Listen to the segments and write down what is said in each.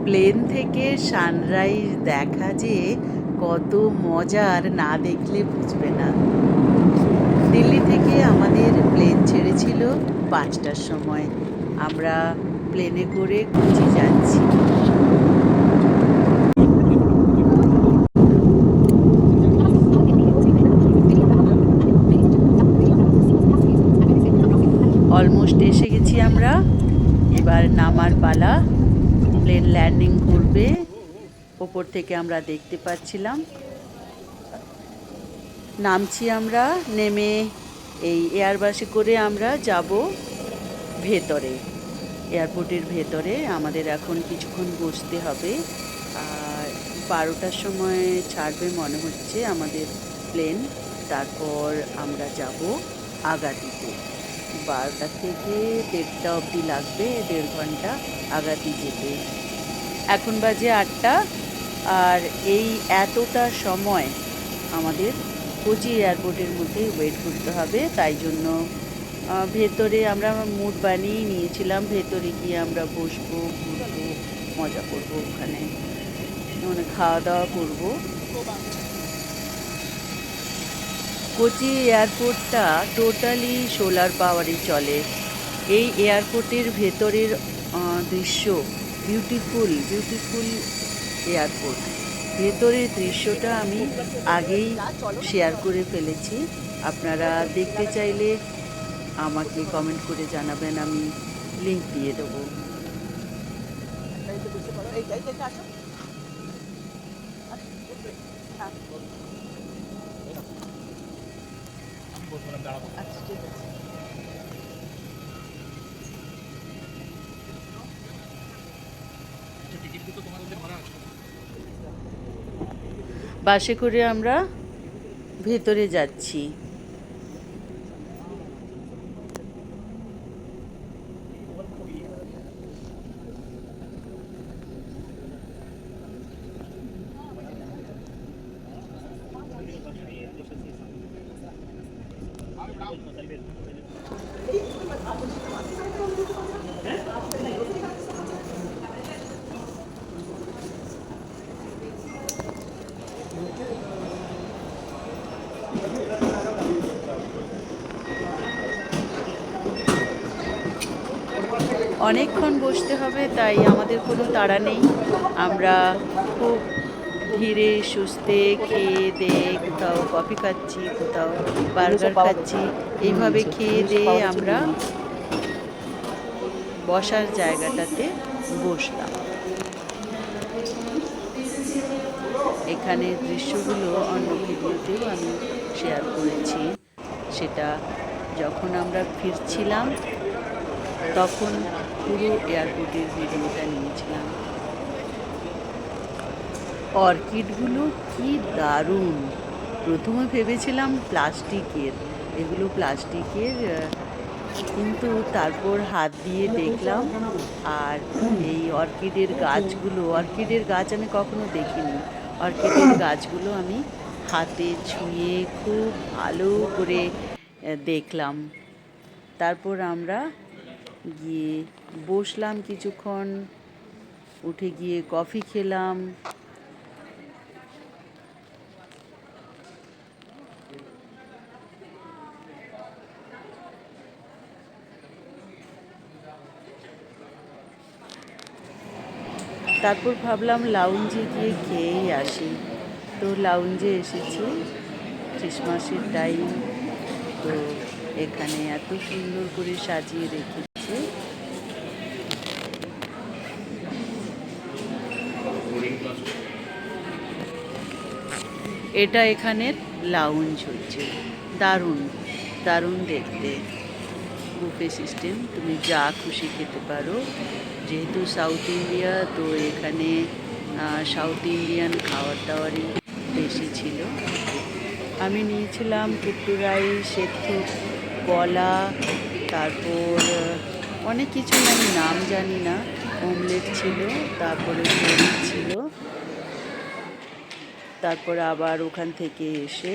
Plane থেকে sunrise দেখা যে কত মজার, না দেখলে বুঝবে না। দিল্লি থেকে আমাদের প্লেন ছেড়েছিল 5টার সময়। আমরা প্লেনে করে কোচি যাচ্ছি। অলমোস্ট এসে গেছি আমরা। এবার নামার পালা। প্লেন ল্যান্ডিং করবে, ওপর থেকে আমরা দেখতে পাচ্ছিলাম। নামছি আমরা, নেমে এই এয়ারবাসে করে আমরা যাব ভেতরে, এয়ারপোর্টের ভেতরে। আমাদের এখন কিছুক্ষণ বসতে হবে। আর 12টার সময় ছাড়বে মনে হচ্ছে আমাদের প্লেন। তারপর আমরা যাব আগাদিতে। 12টা থেকে 1:30 অবধি লাগবে, 1.5 ঘন্টা আগাদি যেতে। এখন বাজে 8টা। আর এই এতটা সময় আমাদের কোচি এয়ারপোর্টের মধ্যে ওয়েট করতে হবে। তাই জন্য ভেতরে আমরা মুড বানিয়ে নিয়েছিলাম, ভেতরে গিয়ে আমরা বসবো, ঘুরবো, মজা করবো, ওখানে মানে খাওয়া দাওয়া করবো। কোচি এয়ারপোর্টটা টোটালি সোলার পাওয়ারে চলে। এই এয়ারপোর্টের ভেতরের দৃশ্য বিউটিফুল বিউটিফুল এয়ারপোর্ট। ভেতরের দৃশ্যটা আমি আগেই শেয়ার করে ফেলেছি। আপনারা দেখতে চাইলে আমাকে কমেন্ট করে জানাবেন, আমি লিংক দিয়ে দেবো। বাসে করে আমরা ভেতরে যাচ্ছি। অনেকক্ষণ বসতে হবে, তাই আমাদের কোনো তাড়া নেই। আমরা খুব ধীরে সুস্থে খেয়ে দিয়ে, কোথাও কফি খাচ্ছি, কোথাও বার্গার খাচ্ছি, এইভাবে খেয়ে দিয়ে আমরা বসার জায়গাটাতে বসলাম। এখানে দৃশ্যগুলো অন্য ভিডিওতেও আমি শেয়ার করেছি। সেটা যখন আমরা ফিরছিলাম তখন পুরো এয়ারপোর্টের ভিডিওটা নিয়েছিলাম। অর্কিডগুলো কি দারুণ! প্রথমে ভেবেছিলাম প্লাস্টিকের, এগুলো প্লাস্টিকের, কিন্তু তারপর হাত দিয়ে দেখলাম। আর এই অর্কিডের গাছগুলো, অর্কিডের গাছ আমি কখনো দেখিনি। অর্কিডের গাছগুলো আমি হাতে ছুঁয়ে খুব ভালো করে দেখলাম। তারপর আমরা গিয়ে বসলাম কিছুক্ষণ, উঠে গিয়ে কফি খেলাম। তারপর ভাবলাম লাউঞ্জে গিয়ে খেয়েই আসি। তো লাউঞ্জে এসেছি, ক্রিসমাসের টাইম, তো এখানে এত সুন্দর করে সাজিয়ে রেখেছে। এটা এখানের লাউঞ্জ হচ্ছে। দারুণ দারুণ দেখতে। বুফে সিস্টেম, তুমি যা খুশি খেতে পারো। যেহেতু সাউথ ইন্ডিয়া, তো এখানে সাউথ ইন্ডিয়ান খাবার দাবারই বেশি ছিল। আমি নিয়েছিলাম কুট্টু রাইস, সেদ্ধ কলা, তারপর অনেক কিছু আমি নাম জানি না। অমলেট ছিল, তারপরে পনির ছিল। তারপর আবার ওখান থেকে এসে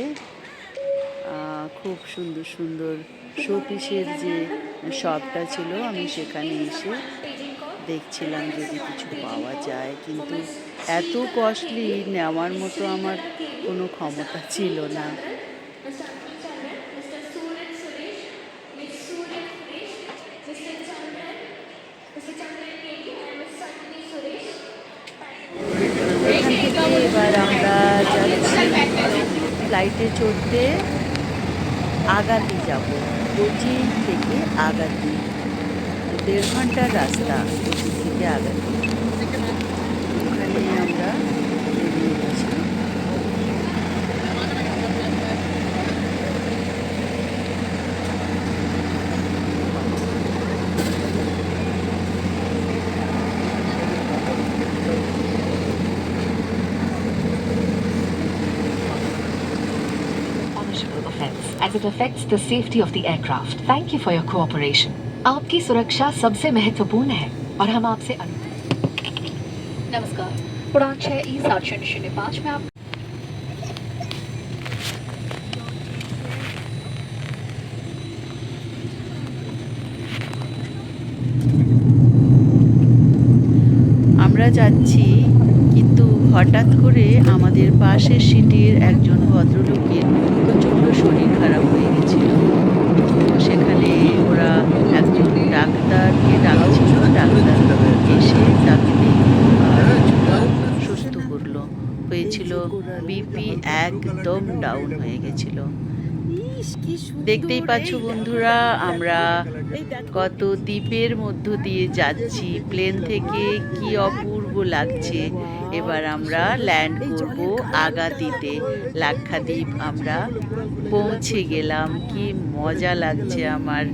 খুব সুন্দর সুন্দর শোপিসের যে শপটা ছিল, আমি সেখানে এসে দেখছিলাম যদি কিছু পাওয়া যায়, কিন্তু এত কস্টলি নেওয়ার মতো আমার কোনো ক্ষমতা ছিল না। এখান থেকে এবার আমরা যাচ্ছি ফ্লাইটে চড়তে আগাতি যাব, কোচি থেকে আগাতি 1.5 ঘন্টার রাস্তা। কোচি থেকে আগাতি ওখানে আমরা বেরিয়ে গেছি। As it affects the safety of the aircraft. Thank you for your cooperation. आपकी सुरक्षा सबसे महत्वपूर्ण है और हम आपसे नमस्कार। उड़ान 6E-705 में आप আমরা যাচ্ছি, কিন্তু হঠাৎ করে আমাদের পাশের সিটের একজন ভদ্রলোকের প্রচণ্ড শরীর খারাপ হয়ে গেছিল। তো সেখানে ওরা একজন ডাক্তারকে ডাকছিল, ডাক্তার এসে তাকে সুস্থ করলো। হয়েছিল বিপি একদম ডাউন হয়ে গেছিল। দেখতেই পাচ্ছ বন্ধুরা, আমরা কত দ্বীপের মধ্য দিয়ে যাচ্ছি। প্লেন থেকে কি অপূর্ব লাগছে। এবার আমরা ল্যান্ড করব আগাতিতে, লাক্ষাদ্বীপ আমরা পৌঁছে গেলাম। কি মজা লাগছে আমার।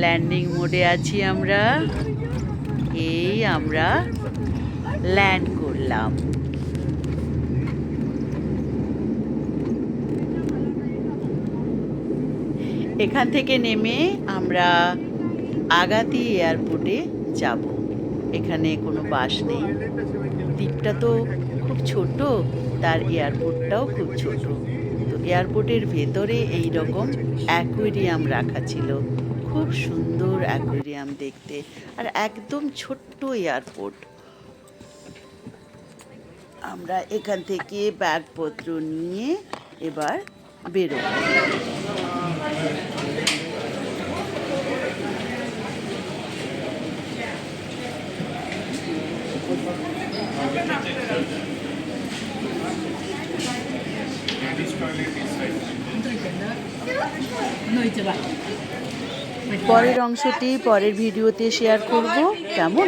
ল্যান্ডিং মোডে আছি আমরা। এই আমরা ল্যান্ড করলাম। এখান থেকে নেমে আমরা আগাতি এয়ারপোর্টে যাব। এখানে কোনো বাস নেই। দ্বীপটা তো খুব ছোট, তার এয়ারপোর্টটাও খুব ছোট। তো এয়ারপোর্টের ভেতরে এই রকম অ্যাকোয়ারিয়াম রাখা ছিল। খুব সুন্দর অ্যাকোয়ারিয়াম দেখতে, আর একদম ছোট্ট এয়ারপোর্ট। আমরা এখান থেকে ব্যাগপত্র নিয়ে এবার বেরোব। পরের অংশটি পরের ভিডিওতে শেয়ার করব। কেমন?